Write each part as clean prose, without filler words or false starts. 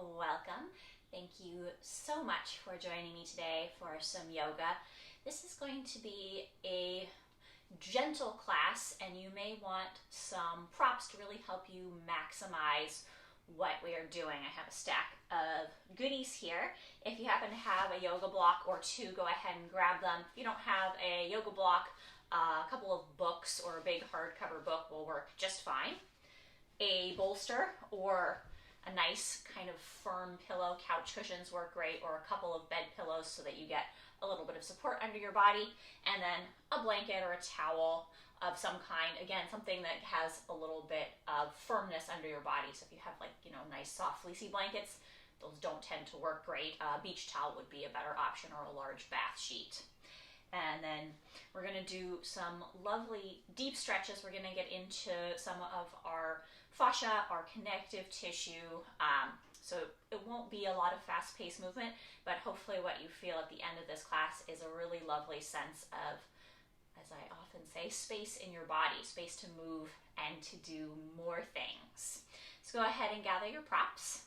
welcome. Thank you so much for joining me today for some yoga. This is going to be a gentle class, and you may want some props to really help you maximize what we are doing. I have a stack of goodies here. If you happen to have a yoga block or two, go ahead and grab them. If you don't have a yoga block, a couple of books or a big hardcover book will work just fine. A bolster or a nice kind of firm pillow, couch cushions work great, or a couple of bed pillows so that you get a little bit of support under your body, and then a blanket or a towel of some kind. Again, something that has a little bit of firmness under your body. So if you have nice soft fleecy blankets, those don't tend to work great. A beach towel would be a better option, or a large bath sheet. And then we're going to do some lovely deep stretches. We're going to get into some of our fascia, our connective tissue. So it won't be a lot of fast-paced movement, but hopefully what you feel at the end of this class is a really lovely sense of, as I often say, space in your body, space to move and to do more things. So go ahead and gather your props,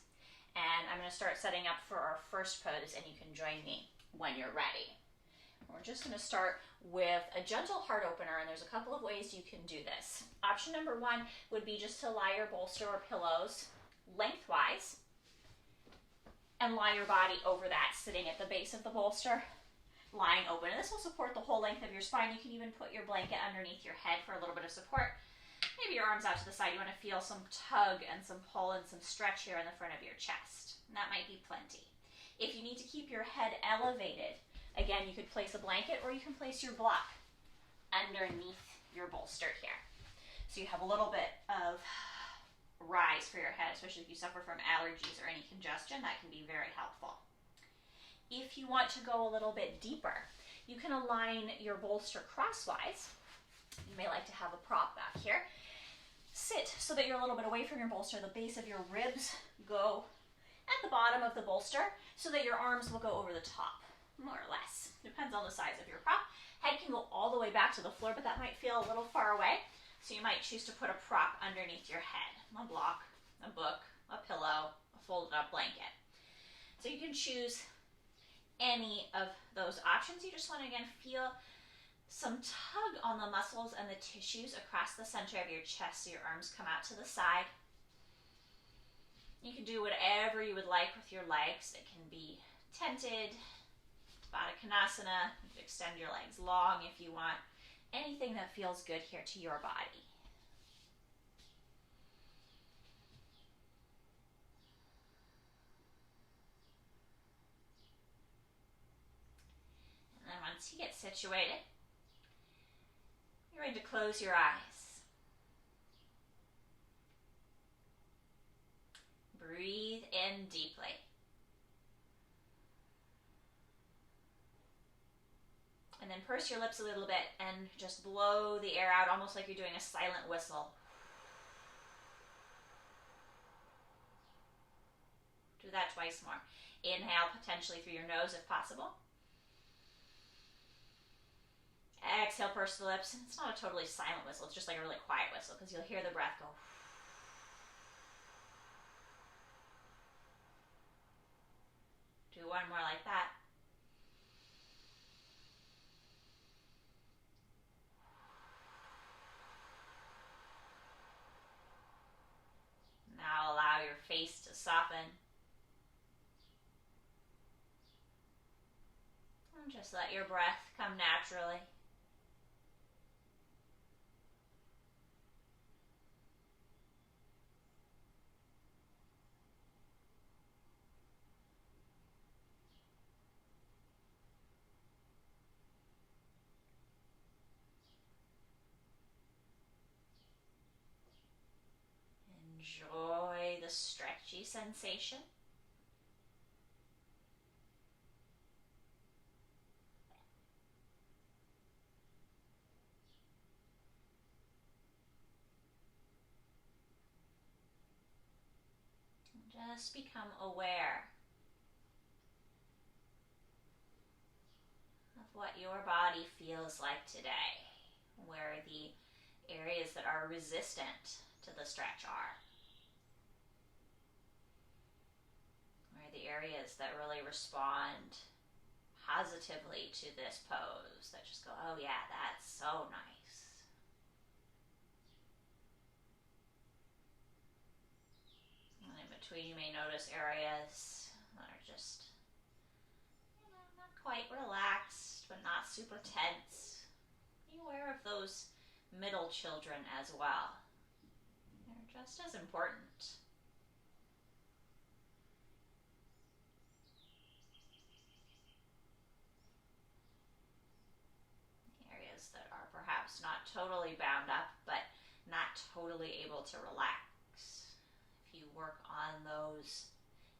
and I'm going to start setting up for our first pose, and you can join me when you're ready. We're just going to start with a gentle heart opener, and there's a couple of ways you can do this. Option number one would be just to lie your bolster or pillows lengthwise and lie your body over that, sitting at the base of the bolster, lying open. And this will support the whole length of your spine. You can even put your blanket underneath your head for a little bit of support. Maybe your arms out to the side. You want to feel some tug and some pull and some stretch here in the front of your chest. And that might be plenty. If you need to keep your head elevated, again, you could place a blanket or you can place your block underneath your bolster here. So you have a little bit of rise for your head, especially if you suffer from allergies or any congestion. That can be very helpful. If you want to go a little bit deeper, you can align your bolster crosswise. You may like to have a prop back here. Sit so that you're a little bit away from your bolster. The base of your ribs go at the bottom of the bolster so that your arms will go over the top, more or less. Depends on the size of your prop. Head can go all the way back to the floor, but that might feel a little far away. So you might choose to put a prop underneath your head. A block, a book, a pillow, a folded up blanket. So you can choose any of those options. You just want to, again, feel some tug on the muscles and the tissues across the center of your chest so your arms come out to the side. You can do whatever you would like with your legs. It can be tented, Baddha Konasana. You can extend your legs long if you want. Anything that feels good here to your body. And then once you get situated, you're ready to close your eyes. Breathe in deeply. And then purse your lips a little bit and just blow the air out, almost like you're doing a silent whistle. Do that twice more. Inhale, potentially through your nose if possible. Exhale, purse the lips. And it's not a totally silent whistle, it's just like a really quiet whistle, because you'll hear the breath go. Do one more like that. Now allow your face to soften. And just let your breath come naturally. Enjoy the stretchy sensation. Just become aware of what your body feels like today, where the areas that are resistant to the stretch are. the areas that really respond positively to this pose, that just go, oh yeah, that's so nice. And in between, you may notice areas that are just, not quite relaxed, but not super tense. Be aware of those middle children as well. They're just as important. Areas that are perhaps not totally bound up, but not totally able to relax. If you work on those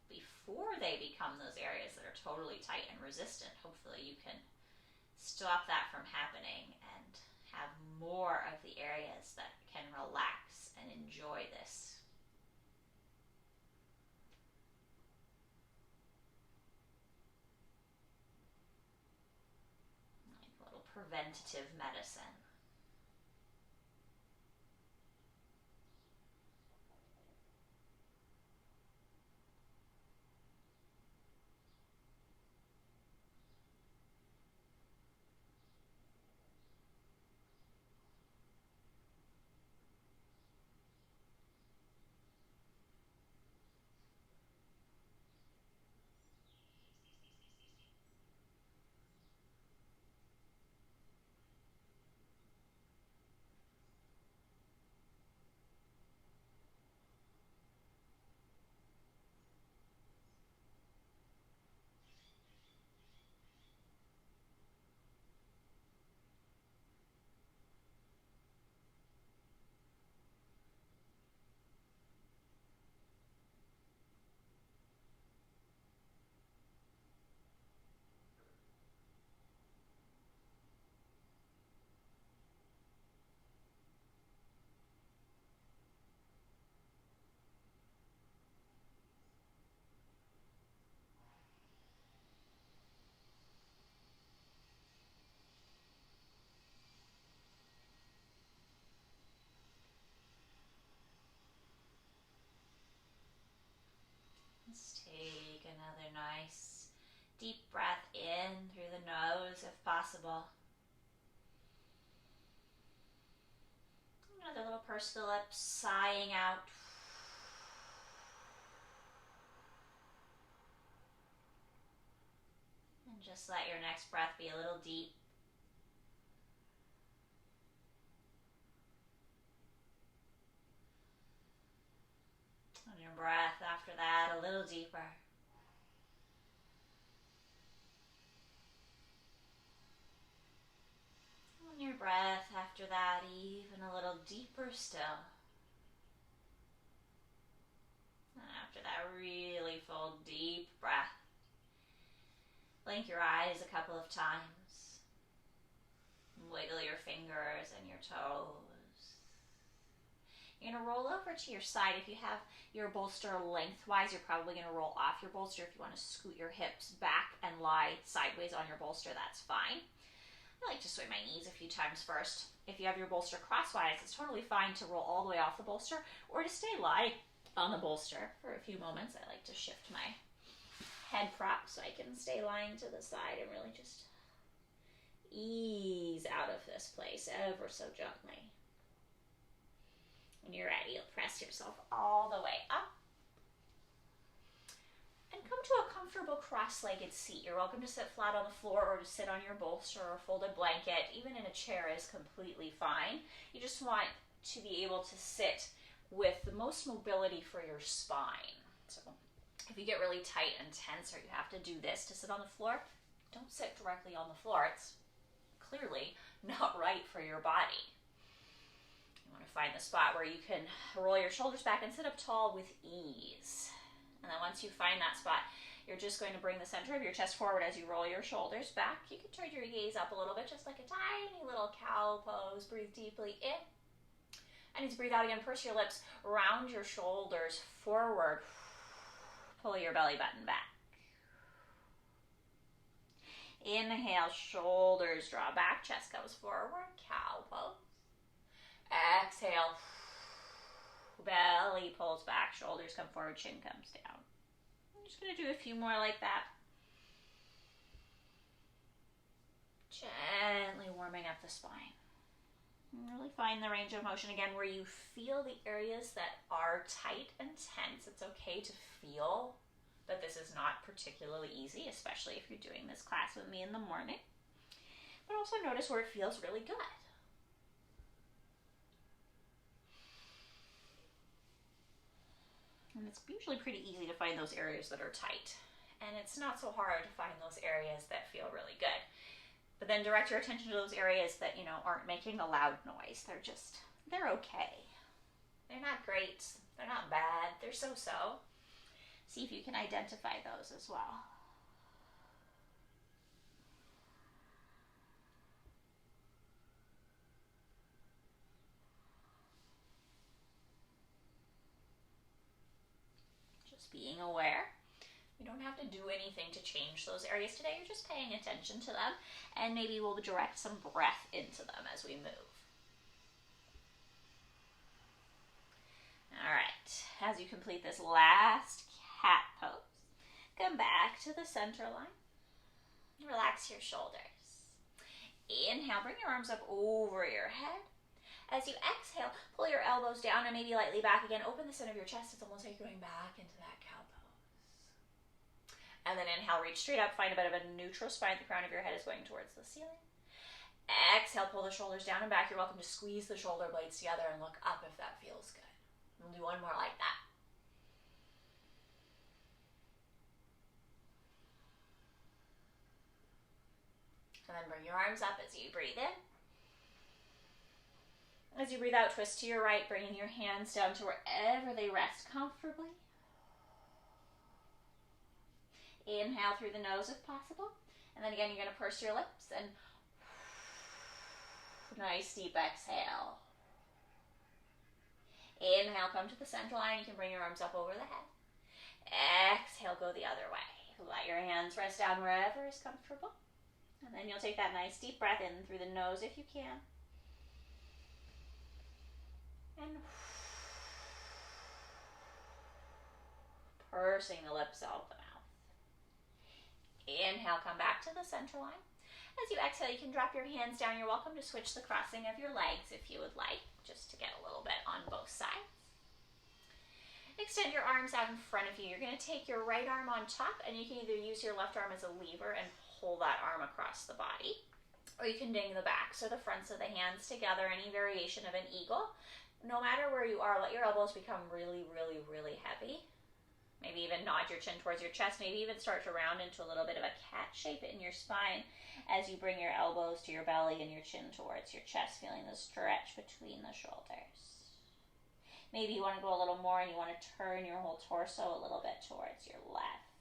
before they become those areas that are totally tight and resistant, hopefully you can stop that from happening and have more of the areas that can relax and enjoy this. Like a little preventative medicine. Let's take another nice deep breath in through the nose if possible. Another little purse the lips, sighing out. And just let your next breath be a little deep. And your breath after that a little deeper. And your breath after that even a little deeper still. And after that really full deep breath, blink your eyes a couple of times. Wiggle your fingers and your toes. You're going to roll over to your side. If you have your bolster lengthwise, you're probably going to roll off your bolster. If you want to scoot your hips back and lie sideways on your bolster, that's fine. I like to sway my knees a few times first. If you have your bolster crosswise, it's totally fine to roll all the way off the bolster or to stay lie on the bolster for a few moments. I like to shift my head prop so I can stay lying to the side and really just ease out of this place ever so gently. When you're ready, you'll press yourself all the way up and come to a comfortable cross-legged seat. You're welcome to sit flat on the floor or to sit on your bolster or folded blanket. Even in a chair is completely fine. You just want to be able to sit with the most mobility for your spine. So if you get really tight and tense or you have to do this to sit on the floor, don't sit directly on the floor. It's clearly not right for your body. You want to find the spot where you can roll your shoulders back and sit up tall with ease. And then once you find that spot, you're just going to bring the center of your chest forward as you roll your shoulders back. You can turn your gaze up a little bit, just like a tiny little cow pose. Breathe deeply in. And as you breathe out again, purse your lips, round your shoulders forward. Pull your belly button back. Inhale, shoulders draw back, chest goes forward, cow pose. Exhale, belly pulls back, shoulders come forward, chin comes down. I'm just going to do a few more like that. Gently warming up the spine. Really find the range of motion again where you feel the areas that are tight and tense. It's okay to feel that this is not particularly easy, especially if you're doing this class with me in the morning. But also notice where it feels really good. And it's usually pretty easy to find those areas that are tight. And it's not so hard to find those areas that feel really good. But then direct your attention to those areas that, aren't making a loud noise. They're okay. They're not great. They're not bad. They're so-so. See if you can identify those as well. Just being aware. You don't have to do anything to change those areas today. You're just paying attention to them, and maybe we'll direct some breath into them as we move. All right, as you complete this last cat pose, come back to the center line. Relax your shoulders. Inhale, bring your arms up over your head. As you exhale, pull your elbows down and maybe lightly back again. Open the center of your chest. It's almost like you're going back into that cow pose. And then inhale, reach straight up. Find a bit of a neutral spine. The crown of your head is going towards the ceiling. Exhale, pull the shoulders down and back. You're welcome to squeeze the shoulder blades together and look up if that feels good. We'll do one more like that. And then bring your arms up as you breathe in. As you breathe out, twist to your right, bringing your hands down to wherever they rest comfortably. Inhale through the nose if possible. And then again, you're going to purse your lips and nice deep exhale. Inhale, come to the center line. You can bring your arms up over the head. Exhale, go the other way. Let your hands rest down wherever is comfortable. And then you'll take that nice deep breath in through the nose if you can. And pursing the lips out of the mouth. Inhale, come back to the center line. As you exhale, you can drop your hands down. You're welcome to switch the crossing of your legs if you would like, just to get a little bit on both sides. Extend your arms out in front of you. You're going to take your right arm on top, and you can either use your left arm as a lever and pull that arm across the body, or you can ding the backs or the fronts of the hands together, any variation of an eagle. No matter where you are, let your elbows become really, really, really heavy. Maybe even nod your chin towards your chest. Maybe even start to round into a little bit of a cat shape in your spine as you bring your elbows to your belly and your chin towards your chest, feeling the stretch between the shoulders. Maybe you want to go a little more and you want to turn your whole torso a little bit towards your left.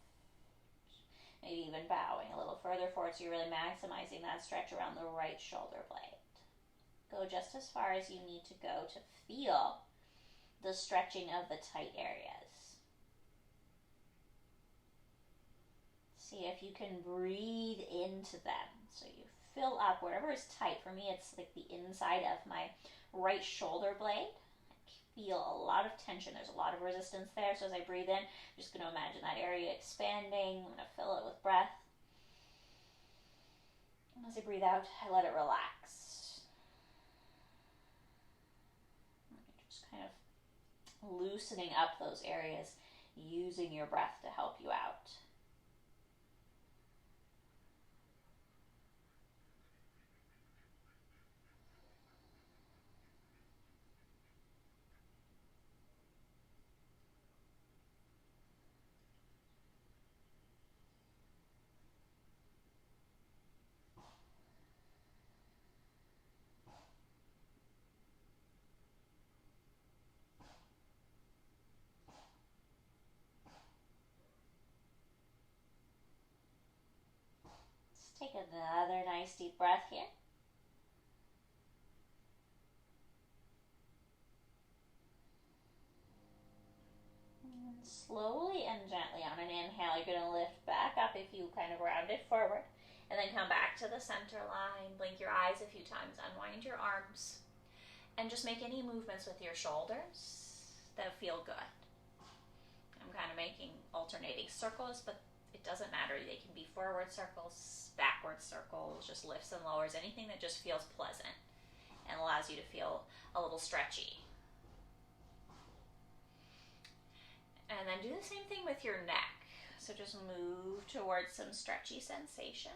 Maybe even bowing a little further forward so you're really maximizing that stretch around the right shoulder blade. Go just as far as you need to go to feel the stretching of the tight areas. See if you can breathe into them. So you fill up wherever is tight. For me, it's like the inside of my right shoulder blade. I feel a lot of tension. There's a lot of resistance there. So as I breathe in, I'm just going to imagine that area expanding. I'm going to fill it with breath. And as I breathe out, I let it relax. Just kind of loosening up those areas, using your breath to help you out. Take another nice deep breath here. And slowly and gently on an inhale, you're going to lift back up if you kind of round it forward. And then come back to the center line. Blink your eyes a few times. Unwind your arms. And just make any movements with your shoulders that feel good. I'm kind of making alternating circles, but it doesn't matter. They can be forward circles, backward circles, just lifts and lowers, anything that just feels pleasant and allows you to feel a little stretchy. And then do the same thing with your neck. So just move towards some stretchy sensation.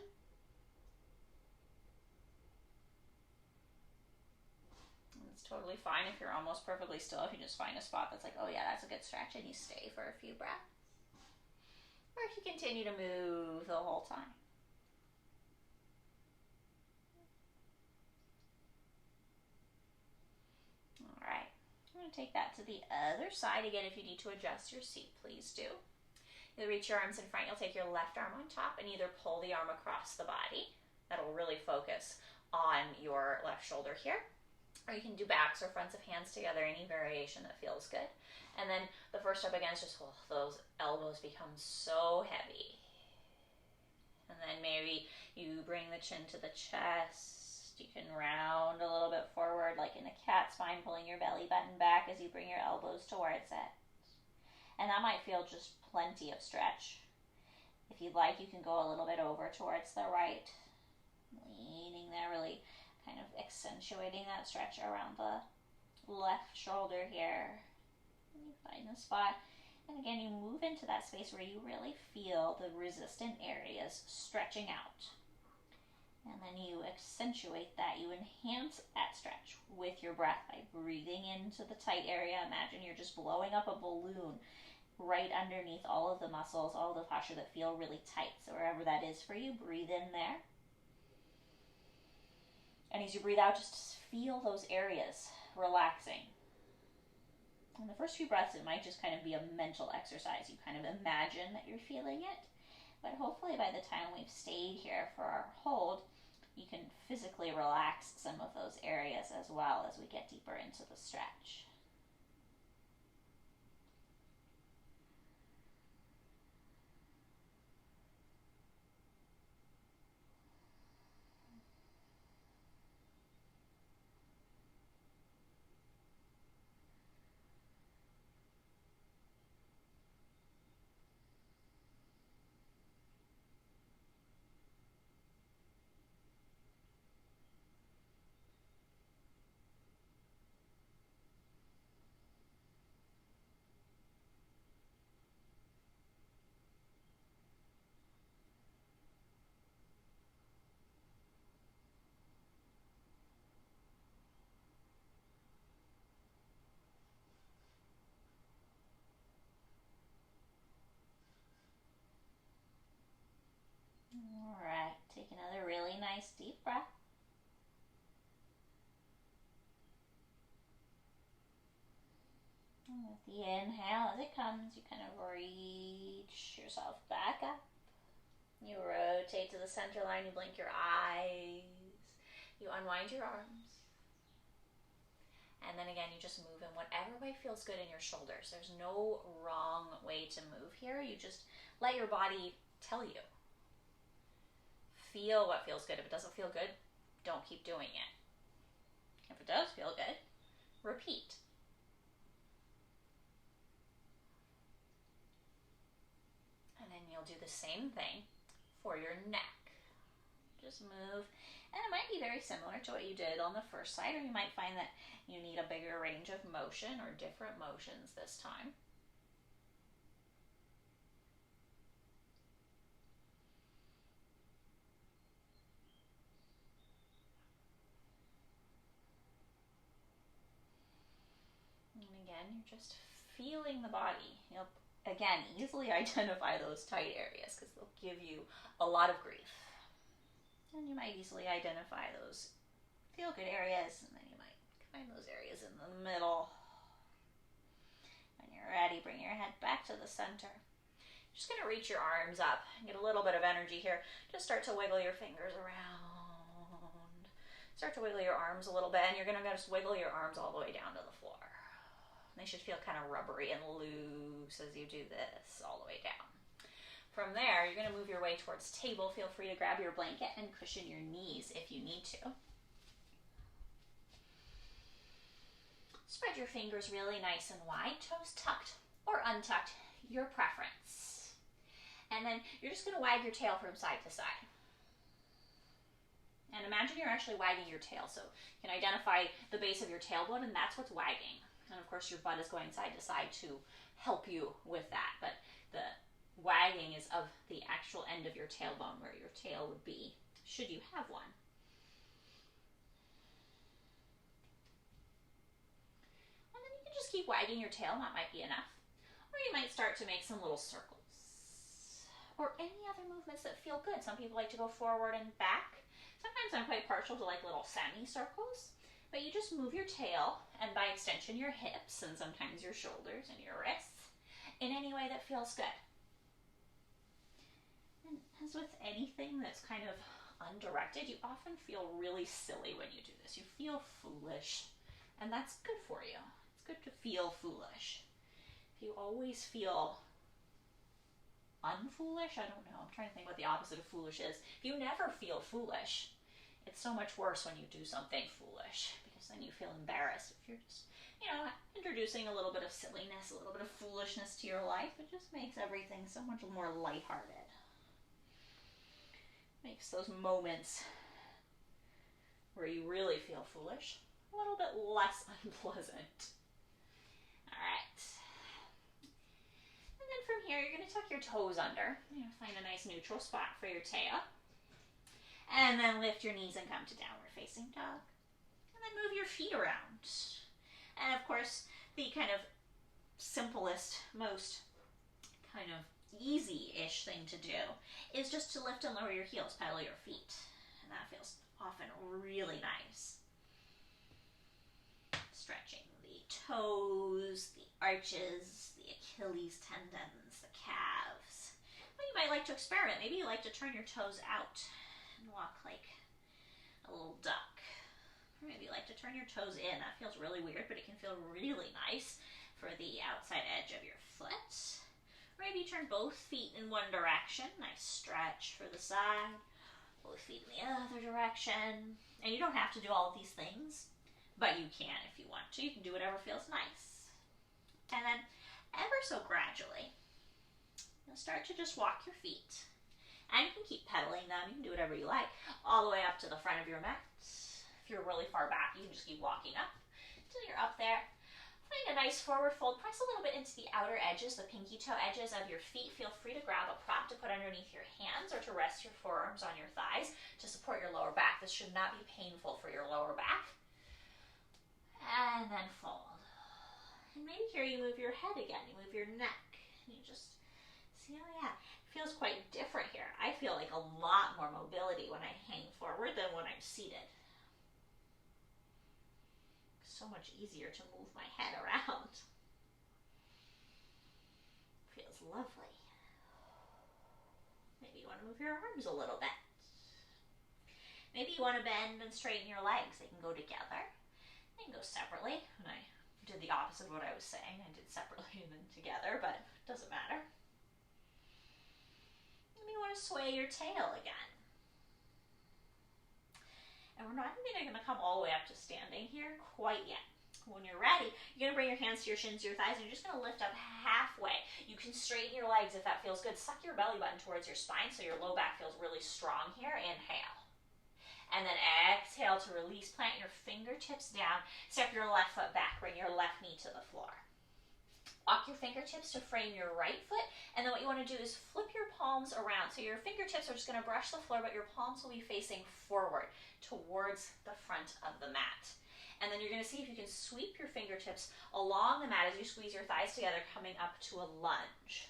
It's totally fine if you're almost perfectly still. If you just find a spot that's like, oh yeah, that's a good stretch, and you stay for a few breaths. Or if you continue to move the whole time. All right, I'm going to take that to the other side. Again, if you need to adjust your seat, please do. You'll reach your arms in front. You'll take your left arm on top and either pull the arm across the body. That'll really focus on your left shoulder here. Or you can do backs or fronts of hands together, any variation that feels good. And then the first step again is just, those elbows become so heavy. And then maybe you bring the chin to the chest. You can round a little bit forward like in a cat spine, pulling your belly button back as you bring your elbows towards it. And that might feel just plenty of stretch. If you'd like, you can go a little bit over towards the right, leaning there, really kind of accentuating that stretch around the left shoulder here. And you find the spot. And again, you move into that space where you really feel the resistant areas stretching out. And then you accentuate that. You enhance that stretch with your breath by breathing into the tight area. Imagine you're just blowing up a balloon right underneath all of the muscles, all of the posture that feel really tight. So wherever that is for you, breathe in there. And as you breathe out, just feel those areas relaxing. And the first few breaths, it might just kind of be a mental exercise. You kind of imagine that you're feeling it. But hopefully by the time we've stayed here for our hold, you can physically relax some of those areas as well as we get deeper into the stretch. All right, take another really nice deep breath. And with the inhale, as it comes, you kind of reach yourself back up. You rotate to the center line, you blink your eyes, you unwind your arms. And then again, you just move in whatever way feels good in your shoulders. There's no wrong way to move here. You just let your body tell you. Feel what feels good. If it doesn't feel good, don't keep doing it. If it does feel good, repeat. And then you'll do the same thing for your neck. Just move. And it might be very similar to what you did on the first side, or you might find that you need a bigger range of motion or different motions this time. And again, you're just feeling the body. You'll, again, easily identify those tight areas because they'll give you a lot of grief. And you might easily identify those feel-good areas, and then you might find those areas in the middle. When you're ready, bring your head back to the center. Just going to reach your arms up and get a little bit of energy here. Just start to wiggle your fingers around. Start to wiggle your arms a little bit, and you're going to just wiggle your arms all the way down to the floor. They should feel kind of rubbery and loose as you do this all the way down. From there, you're going to move your way towards table. Feel free to grab your blanket and cushion your knees if you need to. Spread your fingers really nice and wide, toes tucked or untucked. your preference. And then you're just going to wag your tail from side to side. And imagine you're actually wagging your tail. So you can identify the base of your tailbone, and that's what's wagging. And of course, your butt is going side to side to help you with that. But the wagging is of the actual end of your tailbone, where your tail would be, should you have one. And then you can just keep wagging your tail, and that might be enough. Or you might start to make some little circles. Or any other movements that feel good. Some people like to go forward and back. Sometimes I'm quite partial to like little semicircles. But you just move your tail, and by extension your hips, and sometimes your shoulders and your wrists, in any way that feels good. And as with anything that's kind of undirected, you often feel really silly when you do this. You feel foolish, and that's good for you. It's good to feel foolish. If you always feel unfoolish, I don't know, I'm trying to think what the opposite of foolish is. If you never feel foolish, it's so much worse when you do something foolish, because then you feel embarrassed. If you're just, introducing a little bit of silliness, a little bit of foolishness to your life, it just makes everything so much more lighthearted. Makes those moments where you really feel foolish a little bit less unpleasant. All right. And then from here, you're going to tuck your toes under. You're going to find a nice neutral spot for your tail. And then lift your knees and come to downward facing dog. And then move your feet around. And of course, the kind of simplest, most kind of easy-ish thing to do is just to lift and lower your heels, pedal your feet. And that feels often really nice. Stretching the toes, the arches, the Achilles tendons, the calves. Well, you might like to experiment. Maybe you like to turn your toes out and walk like a little duck. Or maybe you like to turn your toes in. That feels really weird, but it can feel really nice for the outside edge of your foot. Or maybe you turn both feet in one direction. Nice stretch for the side. Both feet in the other direction. And you don't have to do all of these things, but you can if you want to. You can do whatever feels nice. And then ever so gradually, you'll start to just walk your feet. And you can keep pedaling them. You can do whatever you like, all the way up to the front of your mat. If you're really far back, you can just keep walking up until you're up there. Find a nice forward fold. Press a little bit into the outer edges, the pinky toe edges of your feet. Feel free to grab a prop to put underneath your hands or to rest your forearms on your thighs to support your lower back. This should not be painful for your lower back. And then fold. And maybe here you move your head again. You move your neck. And you just see, oh yeah, it feels quite different here. I feel like a lot more mobility when I hang forward than when I'm seated. So much easier to move my head around. Feels lovely. Maybe you want to move your arms a little bit. Maybe you want to bend and straighten your legs. They can go together. They can go separately. And I did the opposite of what I was saying. I did separately and then together, but it doesn't matter. Maybe you want to sway your tail again. And we're not even going to come all the way up to standing here quite yet. When you're ready, you're going to bring your hands to your shins, your thighs, and you're just going to lift up halfway. You can straighten your legs if that feels good. Suck your belly button towards your spine so your low back feels really strong here. Inhale. And then exhale to release. Plant your fingertips down. Step your left foot back. Bring your left knee to the floor. Walk your fingertips to frame your right foot, and then what you want to do is flip your palms around. So your fingertips are just going to brush the floor, but your palms will be facing forward towards the front of the mat. And then you're going to see if you can sweep your fingertips along the mat as you squeeze your thighs together, coming up to a lunge.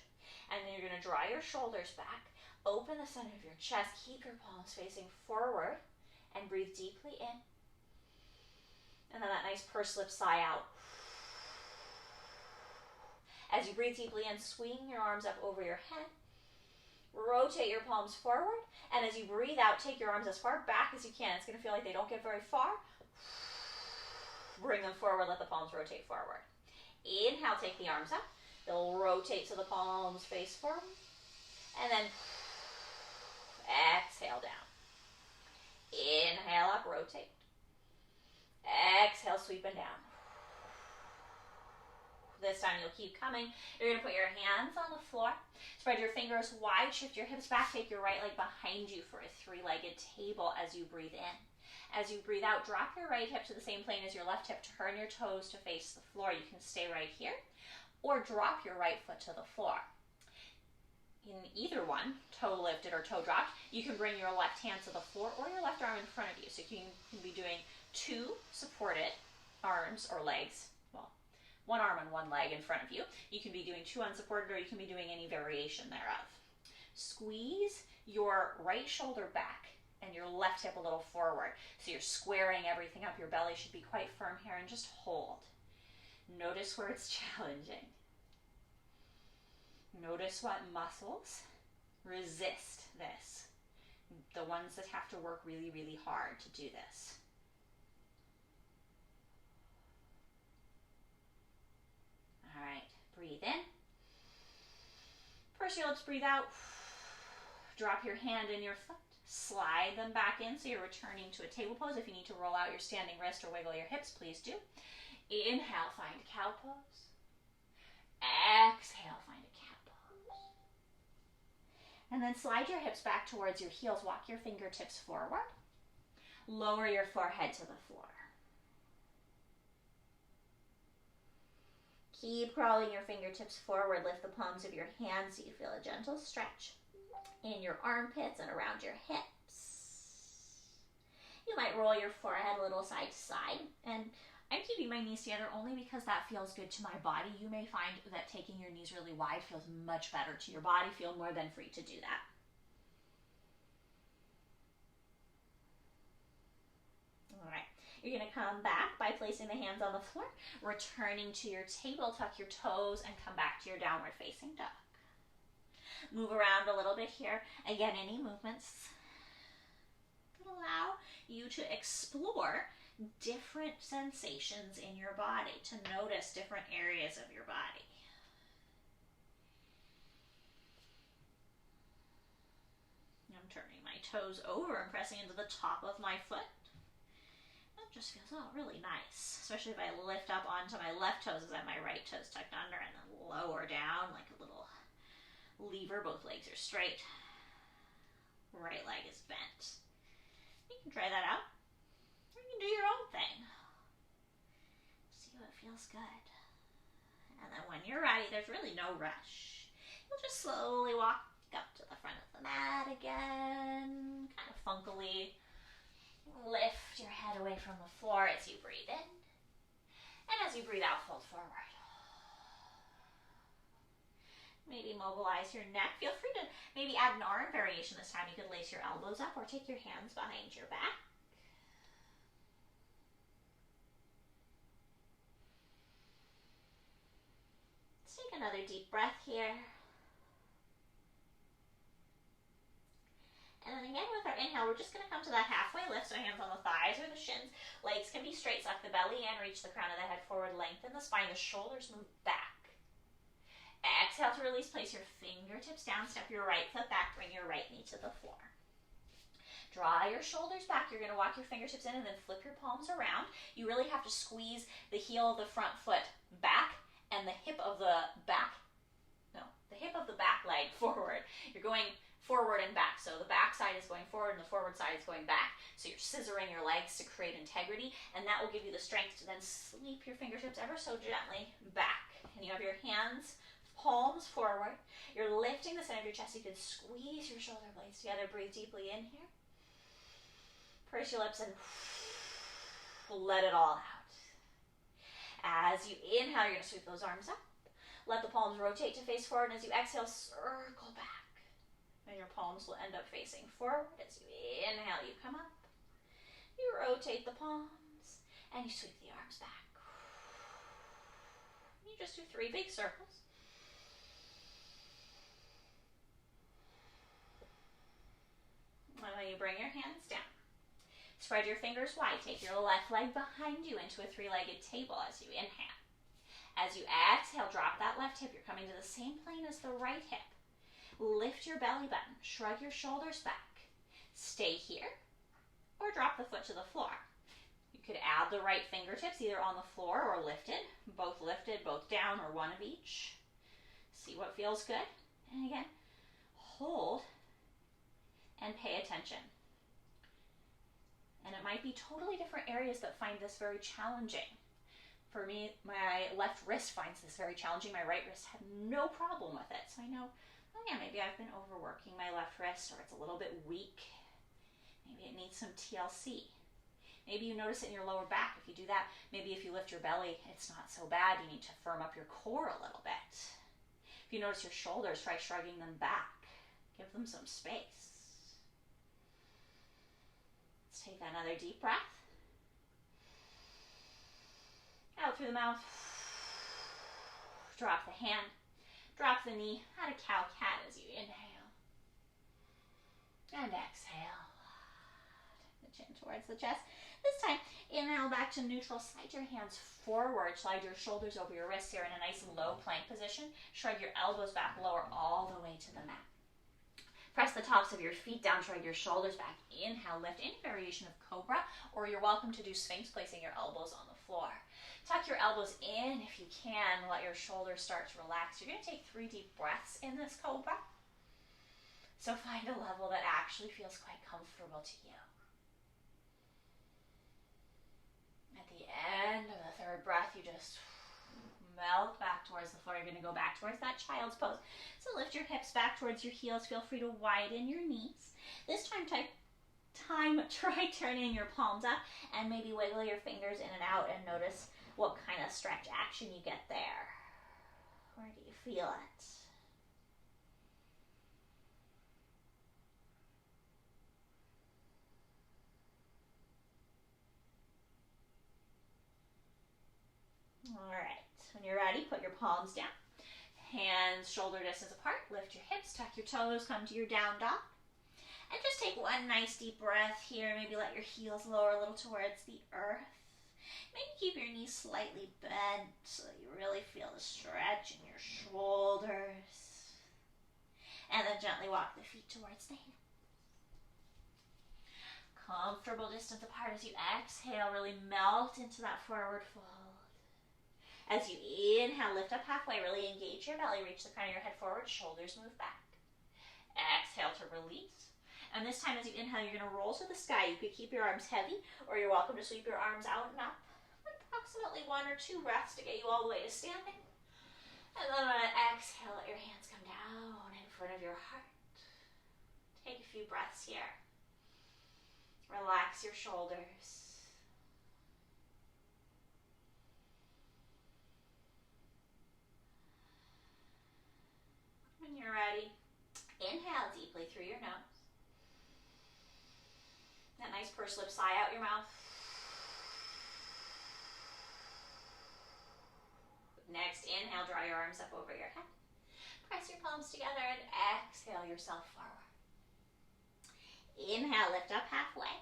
And then you're going to draw your shoulders back, open the center of your chest, keep your palms facing forward, and breathe deeply in. And then that nice pursed lip sigh out. As you breathe deeply in, swing your arms up over your head. Rotate your palms forward. And as you breathe out, take your arms as far back as you can. It's going to feel like they don't get very far. Bring them forward. Let the palms rotate forward. Inhale, take the arms up. They'll rotate so the palms face forward. And then exhale down. Inhale up, rotate. Exhale, sweeping down. this time you'll keep coming. You're going to put your hands on the floor. Spread your fingers wide. Shift your hips back. Take your right leg behind you for a three-legged table as you breathe in. As you breathe out, drop your right hip to the same plane as your left hip. Turn your toes to face the floor. You can stay right here or drop your right foot to the floor. In either one, toe lifted or toe dropped, you can bring your left hand to the floor or your left arm in front of you. So you can be doing two supported arms or legs, well, one arm and one leg in front of you. You can be doing two unsupported, or you can be doing any variation thereof. Squeeze your right shoulder back and your left hip a little forward. So you're squaring everything up. Your belly should be quite firm here, and just hold. Notice where it's challenging. Notice what muscles resist this. The ones that have to work really, really hard to do this. All right, breathe in. Purse your lips, breathe out. Drop your hand and your foot. Slide them back in so you're returning to a table pose. If you need to roll out your standing wrist or wiggle your hips, please do. Inhale, find cow pose. Exhale, find a cat pose. And then slide your hips back towards your heels. Walk your fingertips forward. Lower your forehead to the floor. Keep crawling your fingertips forward. Lift the palms of your hands so you feel a gentle stretch in your armpits and around your hips. You might roll your forehead a little side to side, and I'm keeping my knees together only because that feels good to my body. You may find that taking your knees really wide feels much better to your body. Feel more than free to do that. All right, you're going to come back by placing the hands on the floor, returning to your table, tuck your toes, and come back to your downward facing dog. Move around a little bit here. Again, any movements that allow you to explore different sensations in your body, to notice different areas of your body. I'm turning my toes over and pressing into the top of my foot. That just feels really nice, especially if I lift up onto my left toes as I have my right toes tucked under, and then lower down like a little lever. Both legs are straight. Right leg is bent. You can try that out. Or you can do your own thing. See what feels good. And then when you're ready, there's really no rush. You'll just slowly walk up to the front of the mat again. Kind of funkily lift your head away from the floor as you breathe in. And as you breathe out, fold forward. Maybe mobilize your neck. Feel free to maybe add an arm variation this time. You could lace your elbows up or take your hands behind your back. Let's take another deep breath here. And then again with our inhale, we're just going to come to that halfway lift, so hands on the thighs or the shins. Legs can be straight, suck the belly in, reach the crown of the head forward, lengthen the spine, the shoulders move back. Exhale to release, place your fingertips down, step your right foot back, bring your right knee to the floor. Draw your shoulders back. You're going to walk your fingertips in and then flip your palms around. You really have to squeeze the heel of the front foot back and the hip of the back leg forward. You're going forward and back. So the back side is going forward and the forward side is going back. So you're scissoring your legs to create integrity, and that will give you the strength to then sweep your fingertips ever so gently back. And you have your hands, palms forward. You're lifting the center of your chest. You can squeeze your shoulder blades together. Breathe deeply in here. Purse your lips and let it all out. As you inhale, you're going to sweep those arms up. Let the palms rotate to face forward, and as you exhale, circle back. And your palms will end up facing forward. As you inhale, you come up. You rotate the palms, and you sweep the arms back. You just do 3 big circles. And then you bring your hands down. Spread your fingers wide. Take your left leg behind you into a 3-legged table as you inhale. As you exhale, drop that left hip. You're coming to the same plane as the right hip. Lift your belly button. Shrug your shoulders back. Stay here or drop the foot to the floor. You could add the right fingertips either on the floor or lifted, both down, or one of each. See what feels good. And again, hold and pay attention. And it might be totally different areas that find this very challenging. For me, my left wrist finds this very challenging. My right wrist had no problem with it. So I know, oh yeah, maybe I've been overworking my left wrist, or it's a little bit weak. Maybe it needs some TLC. Maybe you notice it in your lower back. If you do that, maybe if you lift your belly, it's not so bad. You need to firm up your core a little bit. If you notice your shoulders, try shrugging them back. Give them some space. Let's take another deep breath. Out through the mouth. Drop the hand. Drop the knee. Out of cow-cat as you inhale. And exhale. Take the chin towards the chest. This time, inhale back to neutral. Slide your hands forward. Slide your shoulders over your wrists here in a nice low plank position. Shrug your elbows back, lower all the way to the mat. Press the tops of your feet down, shrug your shoulders back. Inhale, lift any variation of cobra, or you're welcome to do sphinx, placing your elbows on the floor. Tuck your elbows in if you can. Let your shoulders start to relax. You're going to take 3 deep breaths in this cobra. So find a level that actually feels quite comfortable to you. At the end of the 3rd breath, you just melt back towards the floor. You're going to go back towards that child's pose. So lift your hips back towards your heels. Feel free to widen your knees. This time, try turning your palms up and maybe wiggle your fingers in and out and notice what kind of stretch action you get there. Where do you feel it? All right, when you're ready, put your palms down. Hands shoulder distance apart. Lift your hips, tuck your toes, come to your down dog. And just take one nice deep breath here. Maybe let your heels lower a little towards the earth. Maybe keep your knees slightly bent so that you really feel the stretch in your shoulders. And then gently walk the feet towards the hands. Comfortable distance apart as you exhale. Really melt into that forward fold. As you inhale, lift up halfway. Really engage your belly. Reach the crown of your head forward. Shoulders move back. Exhale to release. And this time as you inhale, you're going to roll to the sky. You could keep your arms heavy, or you're welcome to sweep your arms out and up. Approximately 1 or 2 breaths to get you all the way to standing. And then on an exhale, let your hands come down in front of your heart. Take a few breaths here. Relax your shoulders. When you're ready, inhale deeply through your nose. That nice pursed lip sigh out your mouth. Next, inhale, draw your arms up over your head. Press your palms together and exhale yourself forward. Inhale, lift up halfway.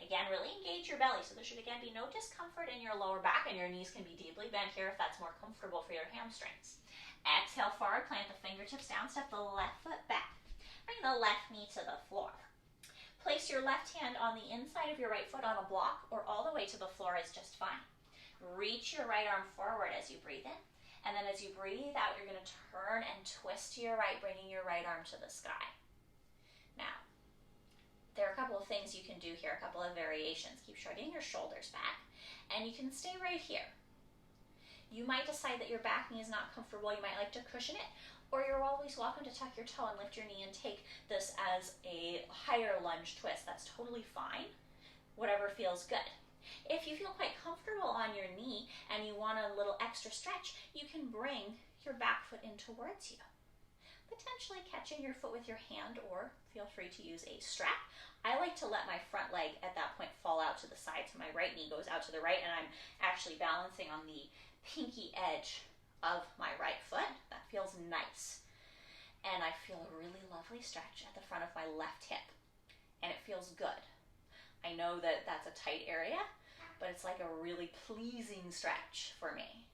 Again, really engage your belly, so there should again be no discomfort in your lower back, and your knees can be deeply bent here if that's more comfortable for your hamstrings. Exhale forward, plant the fingertips down, step the left foot back. Bring the left knee to the floor. Place your left hand on the inside of your right foot on a block, or all the way to the floor is just fine. Reach your right arm forward as you breathe in, and then as you breathe out, you're going to turn and twist to your right, bringing your right arm to the sky. Now, there are a couple of things you can do here, a couple of variations. Keep shrugging your shoulders back, and you can stay right here. You might decide that your back knee is not comfortable. You might like to cushion it, or you're always welcome to tuck your toe and lift your knee and take this as a higher lunge twist. That's totally fine, whatever feels good. If you feel quite comfortable on your knee and you want a little extra stretch, you can bring your back foot in towards you, potentially catching your foot with your hand, or feel free to use a strap. I like to let my front leg at that point fall out to the side, so my right knee goes out to the right, and I'm actually balancing on the pinky edge of my right foot. That feels nice. And I feel a really lovely stretch at the front of my left hip, and it feels good. I know that that's a tight area, but it's like a really pleasing stretch for me.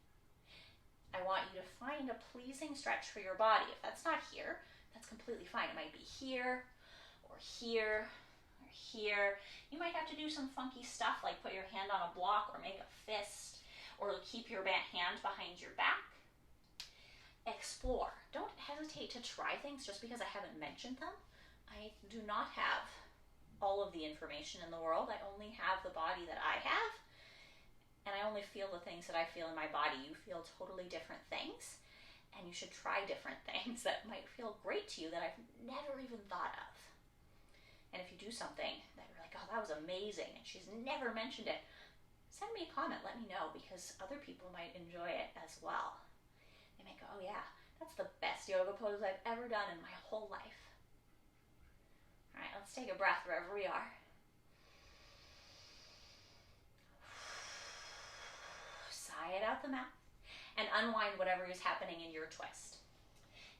I want you to find a pleasing stretch for your body. If that's not here, that's completely fine. It might be here, or you're here. You might have to do some funky stuff like put your hand on a block or make a fist or keep your hand behind your back. Explore. Don't hesitate to try things just because I haven't mentioned them. I do not have all of the information in the world. I only have the body that I have, and I only feel the things that I feel in my body. You feel totally different things, and you should try different things that might feel great to you that I've never even thought of. And if you do something that you're like, oh, that was amazing, and she's never mentioned it, send me a comment, let me know, because other people might enjoy it as well. They might go, oh yeah, that's the best yoga pose I've ever done in my whole life. All right, let's take a breath wherever we are. Sigh it out the mouth and unwind whatever is happening in your twist.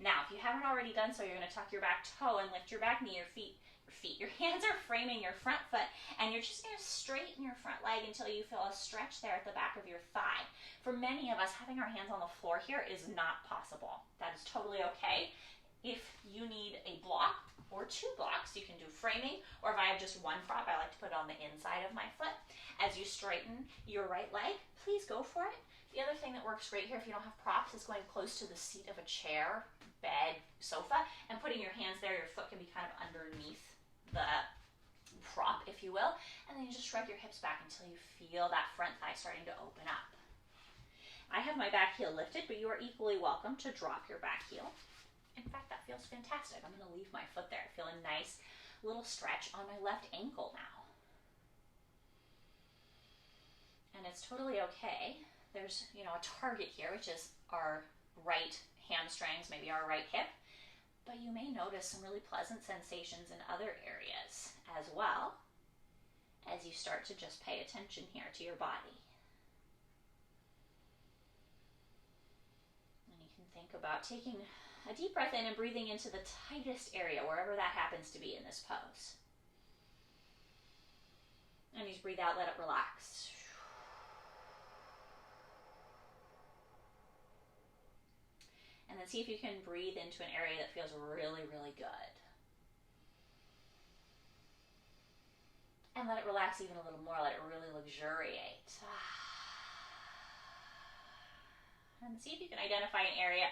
Now, if you haven't already done so, you're going to tuck your back toe and lift your back knee, your feet. Your hands are framing your front foot, and you're just going to straighten your front leg until you feel a stretch there at the back of your thigh. For many of us, having our hands on the floor here is not possible. That is totally okay. If you need a block or 2 blocks, you can do framing, or if I have just one prop, I like to put it on the inside of my foot. As you straighten your right leg, please go for it. The other thing that works great here if you don't have props is going close to the seat of a chair, bed, sofa, and putting your hands there. Your foot can be kind of underneath the prop, if you will, and then you just shrug your hips back until you feel that front thigh starting to open up. I have my back heel lifted, but you are equally welcome to drop your back heel. In fact, that feels fantastic. I'm going to leave my foot there. I feel a nice little stretch on my left ankle now. And it's totally okay. There's, a target here, which is our right hamstrings, maybe our right hip. But you may notice some really pleasant sensations in other areas as well as you start to just pay attention here to your body. And you can think about taking a deep breath in and breathing into the tightest area, wherever that happens to be in this pose. And you just breathe out, let it relax. And then see if you can breathe into an area that feels really, really good. And let it relax even a little more, let it really luxuriate. And see if you can identify an area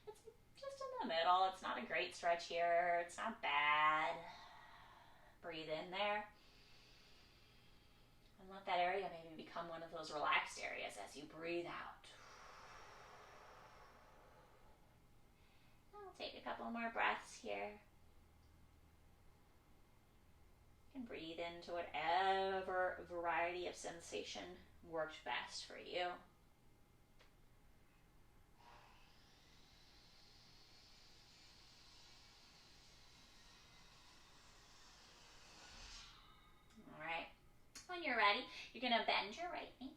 that's just in the middle. It's not a great stretch here, it's not bad. Breathe in there. And let that area maybe become one of those relaxed areas as you breathe out. I'll take a couple more breaths here. You can breathe into whatever variety of sensation worked best for you. All right. When you're ready, you're going to bend your right knee.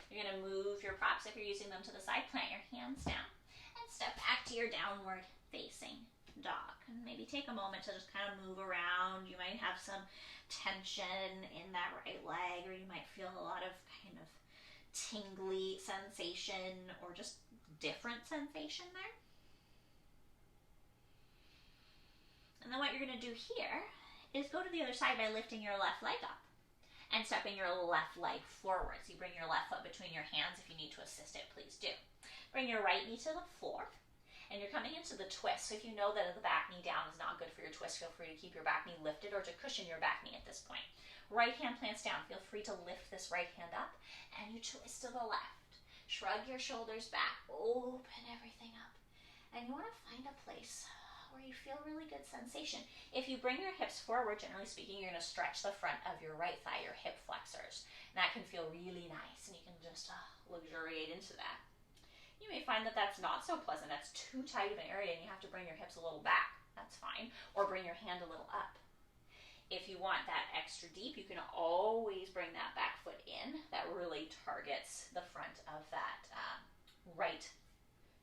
You're going to move your props if you're using them to the side, plant your hands down, and step back to your downward facing dog. And maybe take a moment to just kind of move around. You might have some tension in that right leg, or you might feel a lot of kind of tingly sensation or just different sensation there. And then what you're going to do here is go to the other side by lifting your left leg up and stepping your left leg forward. So you bring your left foot between your hands. If you need to assist it, please do. Bring your right knee to the floor. And you're coming into the twist. So if you know that the back knee down is not good for your twist, feel free to keep your back knee lifted or to cushion your back knee at this point. Right hand plants down. Feel free to lift this right hand up and you twist to the left. Shrug your shoulders back. Open everything up. And you want to find a place where you feel really good sensation. If you bring your hips forward, generally speaking, you're going to stretch the front of your right thigh, your hip flexors. And that can feel really nice, and you can just luxuriate into that. You may find that that's not so pleasant. That's too tight of an area and you have to bring your hips a little back. That's fine. Or bring your hand a little up. If you want that extra deep, you can always bring that back foot in. That really targets the front of that right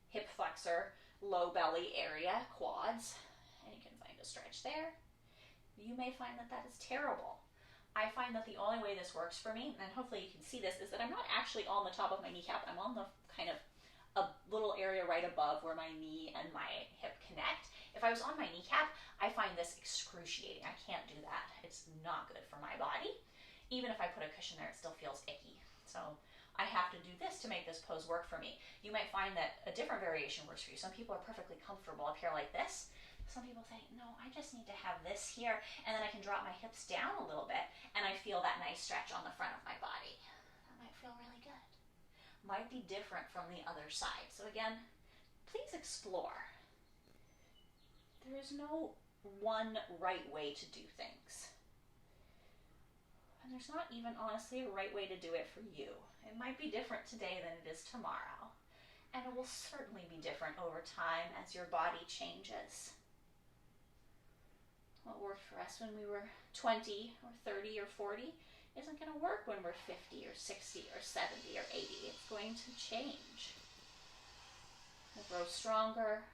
hip flexor, low belly area, quads. And you can find a stretch there. You may find that that is terrible. I find that the only way this works for me, and hopefully you can see this, is that I'm not actually on the top of my kneecap. I'm on the kind of a little area right above where my knee and my hip connect. If I was on my kneecap, I find this excruciating. I can't do that. It's not good for my body. Even if I put a cushion there, it still feels icky. So I have to do this to make this pose work for me. You might find that a different variation works for you. Some people are perfectly comfortable up here like this. Some people say, no, I just need to have this here, and then I can drop my hips down a little bit, and I feel that nice stretch on the front of my body. That might feel really good. Might be different from the other side. So again, please explore. There is no one right way to do things. And there's not even honestly a right way to do it for you. It might be different today than it is tomorrow. And it will certainly be different over time as your body changes. What worked for us when we were 20 or 30 or 40 isn't going to work when we're 50 or 60 or 70 or 80. It's going to change. We'll grow stronger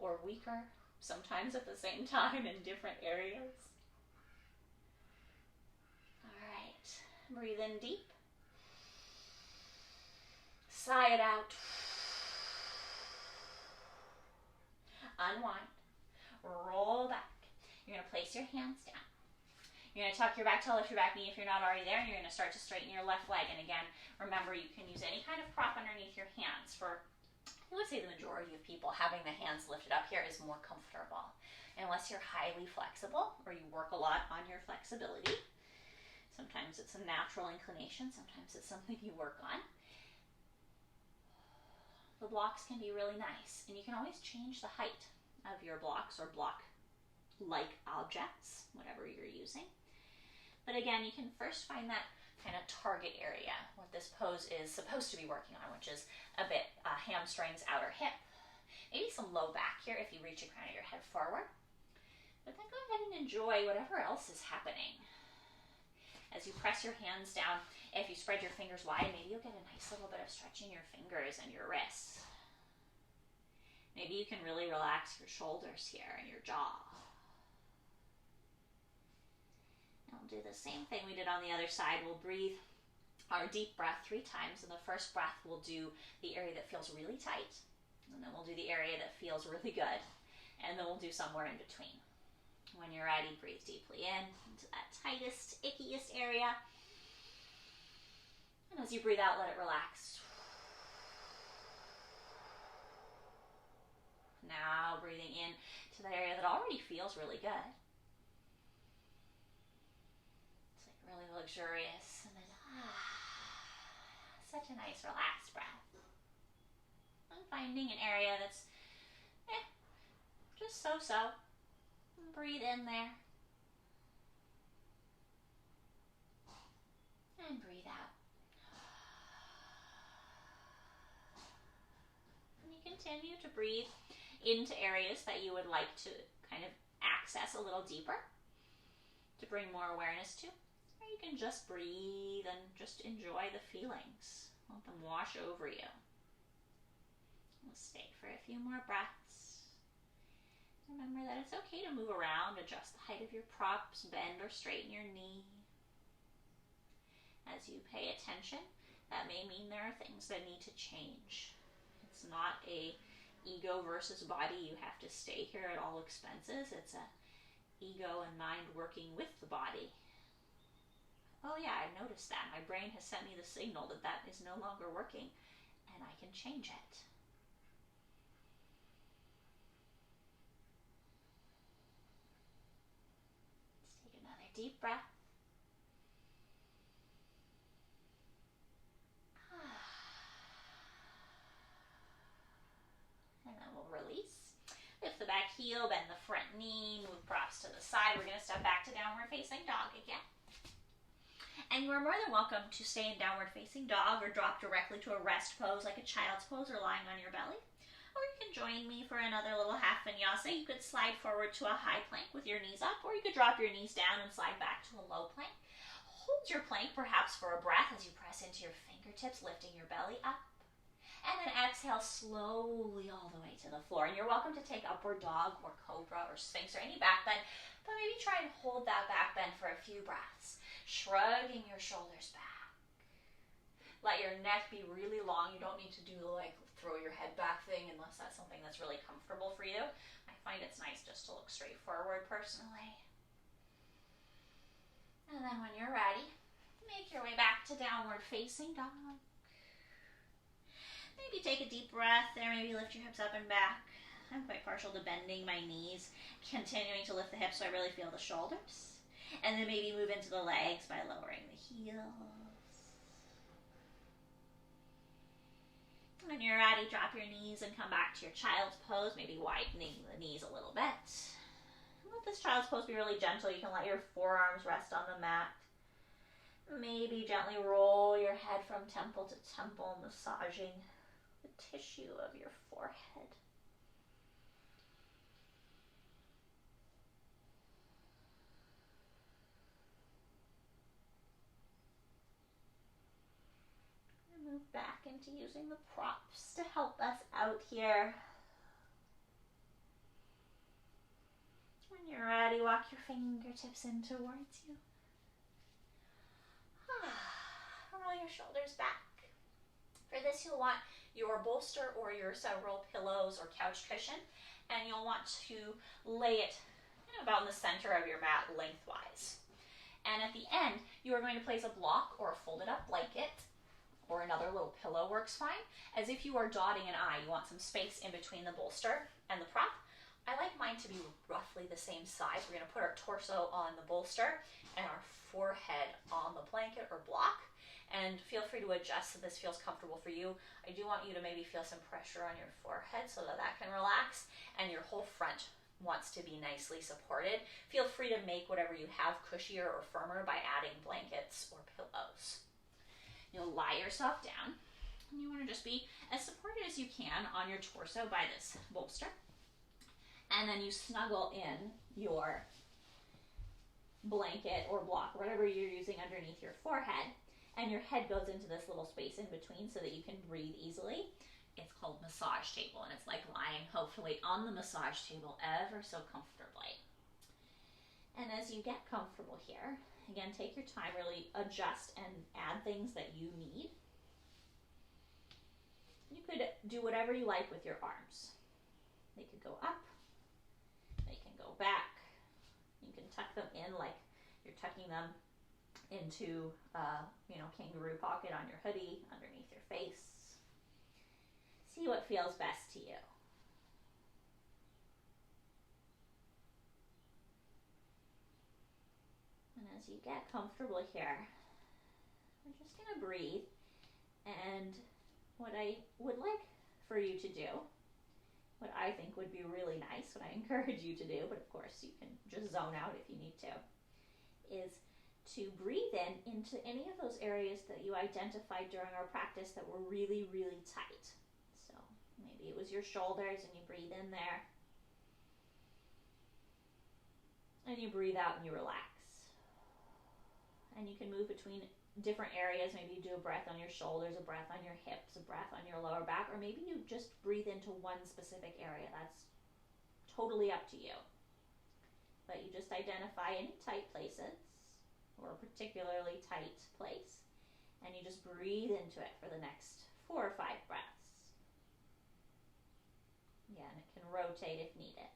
or weaker, sometimes at the same time in different areas. All right, breathe in deep. Sigh it out. Unwind. Roll back. You're going to place your hands down. You're going to tuck your back toe, lift your back knee if you're not already there, and you're going to start to straighten your left leg. And again, remember, you can use any kind of prop underneath your hands. For, I would say the majority of people, having the hands lifted up here is more comfortable. Unless you're highly flexible or you work a lot on your flexibility. Sometimes it's a natural inclination. Sometimes it's something you work on. The blocks can be really nice, and you can always change the height of your blocks or block-like objects, whatever you're using. But again, you can first find that kind of target area, what this pose is supposed to be working on, which is a bit hamstrings, outer hip. Maybe some low back here if you reach the crown of your head forward. But then go ahead and enjoy whatever else is happening. As you press your hands down, if you spread your fingers wide, maybe you'll get a nice little bit of stretch in your fingers and your wrists. Maybe you can really relax your shoulders here and your jaw. And we'll do the same thing we did on the other side. We'll breathe our deep breath 3 times. In the first breath, we'll do the area that feels really tight. And then we'll do the area that feels really good. And then we'll do somewhere in between. When you're ready, breathe deeply in into that tightest, ickiest area. And as you breathe out, let it relax. Now breathing in to that area that already feels really good. It's like really luxurious. And then, such a nice relaxed breath. And finding an area that's just so-so. Breathe in there. And breathe out. And you continue to breathe into areas that you would like to kind of access a little deeper, to bring more awareness to. Or you can just breathe and just enjoy the feelings. Let them wash over you. We'll stay for a few more breaths. Remember that it's okay to move around, adjust the height of your props, bend or straighten your knee. As you pay attention, that may mean there are things that need to change. It's not a ego versus body, you have to stay here at all expenses. It's a ego and mind working with the body. Oh yeah, I noticed that. My brain has sent me the signal that that is no longer working, and I can change it. Deep breath. And then we'll release. Lift the back heel, bend the front knee, move props to the side. We're going to step back to downward facing dog again. And you are more than welcome to stay in downward facing dog or drop directly to a rest pose like a child's pose or lying on your belly. Or you can join me for another little half vinyasa. You could slide forward to a high plank with your knees up, or you could drop your knees down and slide back to a low plank. Hold your plank perhaps for a breath as you press into your fingertips, lifting your belly up. And then exhale slowly all the way to the floor. And you're welcome to take upward dog or cobra or sphinx or any back bend, but maybe try and hold that back bend for a few breaths, shrugging your shoulders back. Let your neck be really long. You don't need to do the throw your head back thing unless that's something that's really comfortable for you. find it's nice just to look straight forward personally. And then when you're ready, make your way back to downward facing dog. Maybe take a deep breath there, maybe lift your hips up and back. I'm quite partial to bending my knees, continuing to lift the hips so I really feel the shoulders. And then maybe move into the legs by lowering the heels. When you're ready, drop your knees and come back to your child's pose, maybe widening the knees a little bit. Let this child's pose be really gentle. You can let your forearms rest on the mat. Maybe gently roll your head from temple to temple, massaging the tissue of your forehead. Move back into using the props to help us out here. When you're ready, walk your fingertips in towards you. Roll your shoulders back. For this, you'll want your bolster or your several pillows or couch cushion, and you'll want to lay it about in the center of your mat lengthwise. And at the end, you are going to place a block or a folded up blanket, or another little pillow works fine. As if you are dotting an I, you want some space in between the bolster and the prop. I like mine to be roughly the same size. We're gonna put our torso on the bolster and our forehead on the blanket or block. And feel free to adjust so this feels comfortable for you. I do want you to maybe feel some pressure on your forehead so that that can relax, and your whole front wants to be nicely supported. Feel free to make whatever you have cushier or firmer by adding blankets or pillows. You'll lie yourself down, and you want to just be as supported as you can on your torso by this bolster. And then you snuggle in your blanket or block, whatever you're using underneath your forehead, and your head goes into this little space in between so that you can breathe easily. It's called massage table, and it's like lying hopefully on the massage table ever so comfortably. And as you get comfortable here, again, take your time, really adjust and add things that you need. You could do whatever you like with your arms. They could go up, they can go back. You can tuck them in like you're tucking them into kangaroo pocket on your hoodie, underneath your face. See what feels best to you. And as you get comfortable here, we're just going to breathe. And what I would like for you to do, what I think would be really nice, what I encourage you to do, but of course you can just zone out if you need to, is to breathe in into any of those areas that you identified during our practice that were really, really tight. So maybe it was your shoulders, and you breathe in there. And you breathe out and you relax. And you can move between different areas. Maybe you do a breath on your shoulders, a breath on your hips, a breath on your lower back, or maybe you just breathe into one specific area. That's totally up to you. But you just identify any tight places or a particularly tight place, and you just breathe into it for the next 4 or 5 breaths. Yeah, and it can rotate if needed.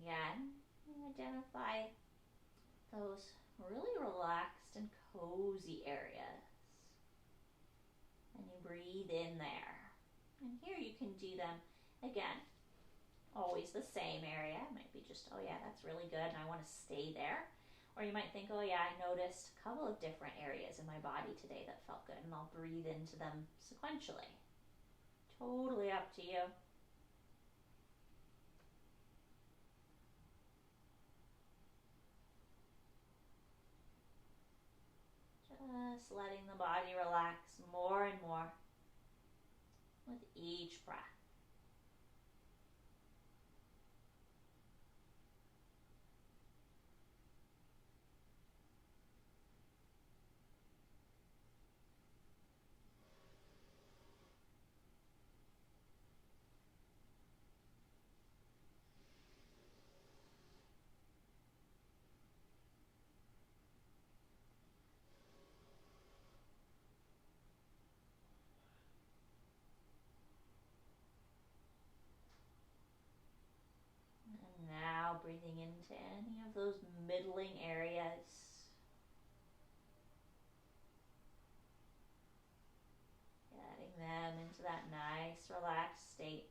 Again, identify those really relaxed and cozy areas. And you breathe in there. And here you can do them, again, always the same area. It might be just, oh yeah, that's really good and I want to stay there. Or you might think, oh yeah, I noticed a couple of different areas in my body today that felt good, and I'll breathe into them sequentially. Totally up to you. Just letting the body relax more and more with each breath. And now breathing into any of those middling areas. Getting them into that nice relaxed state.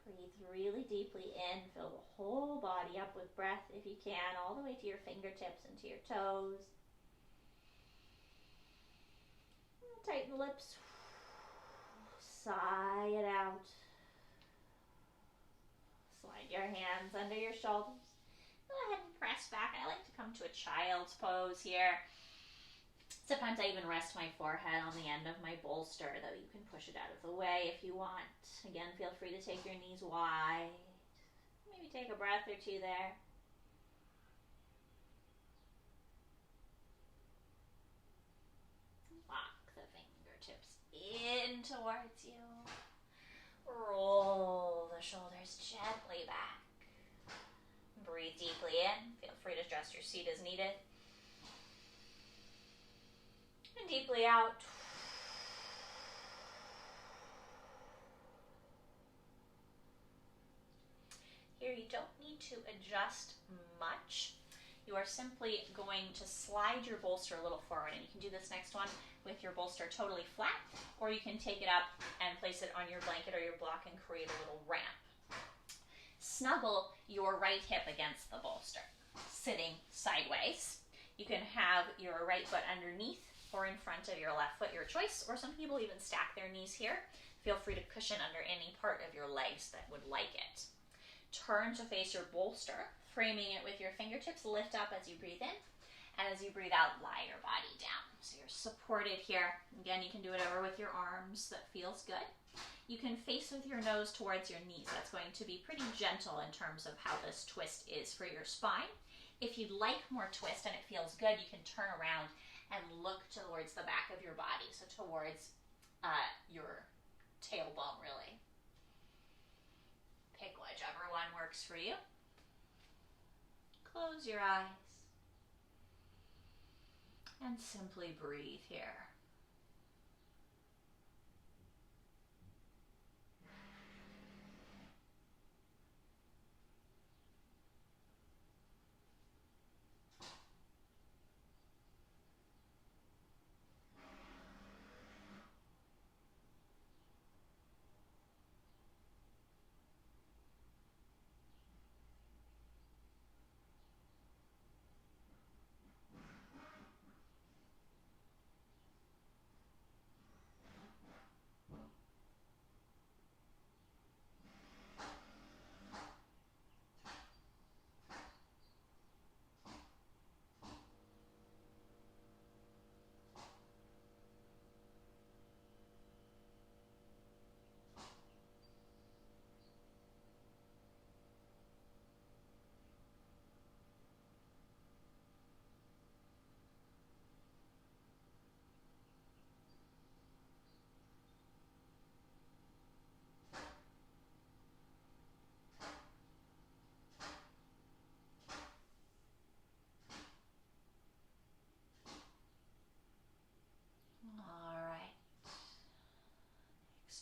Breathe really deeply in. Fill the whole body up with breath if you can, all the way to your fingertips and to your toes. Tighten the lips. Sigh it out. Slide your hands under your shoulders. Go ahead and press back. I like to come to a child's pose here. Sometimes I even rest my forehead on the end of my bolster, though you can push it out of the way if you want. Again, feel free to take your knees wide. Maybe take a breath or two there. Lock the fingertips in towards you. Roll the shoulders gently back. Breathe deeply in. Feel free to adjust your seat as needed. And deeply out. Here you don't need to adjust much. You are simply going to slide your bolster a little forward, and you can do this next one with your bolster totally flat, or you can take it up and place it on your blanket or your block and create a little ramp. Snuggle your right hip against the bolster, sitting sideways. You can have your right foot underneath or in front of your left foot, your choice, or some people even stack their knees here. Feel free to cushion under any part of your legs that would like it. Turn to face your bolster, framing it with your fingertips. Lift up as you breathe in, and as you breathe out, lie your body down. So you're supported here. Again, you can do whatever with your arms that feels good. You can face with your nose towards your knees. That's going to be pretty gentle in terms of how this twist is for your spine. If you'd like more twist and it feels good, you can turn around and look towards the back of your body, so towards your tailbone, really. Pick whichever one works for you. Close your eyes and simply breathe here.